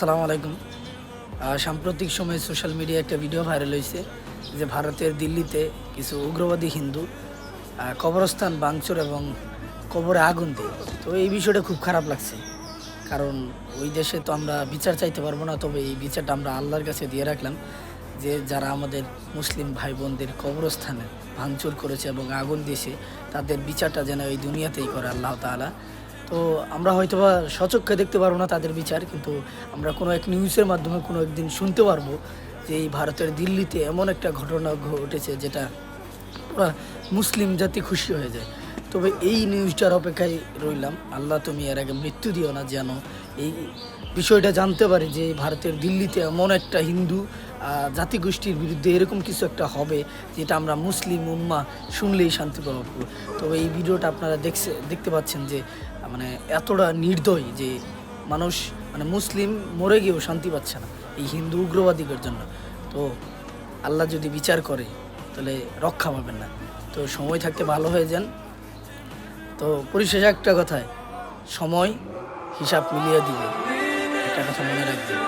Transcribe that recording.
আসসালামু আলাইকুম। সাম্প্রতিক সময়ে সোশ্যাল মিডিয়ায় একটা ভিডিও ভাইরাল হয়েছে যে ভারতের দিল্লিতে কিছু উগ্রবাদী হিন্দু কবরস্থান ভাঙচুর এবং কবরে আগুন দেয়। তো এই বিষয়টা খুব খারাপ লাগছে, কারণ ওই দেশে তো আমরা বিচার চাইতে পারবো না, তবে এই বিচারটা আমরা আল্লাহর কাছে দিয়ে রাখলাম যে যারা আমাদের মুসলিম ভাই বোনদের কবরস্থানে ভাঙচুর করেছে এবং আগুন দিয়েছে তাদের বিচারটা যেন এই দুনিয়াতেই করে আল্লাহ তাআলা। তো আমরা হয়তোবা সচক্ষে দেখতে পারবো না তাদের বিচার, কিন্তু আমরা কোনো এক নিউজের মাধ্যমে কোনো একদিন শুনতে পারবো যে এই ভারতের দিল্লিতে এমন একটা ঘটনা ঘটেছে যেটা পুরা মুসলিম জাতি খুশি হয়ে যায়। তবে এই নিউজটার অপেক্ষায় রইলাম, আল্লাহ তুমি এর আগে মৃত্যু দিও না, যেন এই বিষয়টা জানতে পারি যে ভারতের দিল্লিতে এমন একটা হিন্দু জাতিগোষ্ঠীর বিরুদ্ধে এরকম কিছু একটা হবে যেটা আমরা মুসলিম উম্মা শুনলেই শান্তি পাবো। তবে এই ভিডিওটা আপনারা দেখতে পাচ্ছেন যে মানে এতটা নির্দয় যে মানুষ, মানে মুসলিম মরে গিয়েও শান্তি পাচ্ছে না এই হিন্দু উগ্রবাদীদের জন্য। তো আল্লাহ যদি বিচার করে তাহলে রক্ষা পাবেন না। তো সময় থাকতে ভালো হয়ে যান। তো পরিশেষে একটা কথায়, সময় হিসাব মিলিয়ে দিবে, একটা কথা মনে রাখবেন।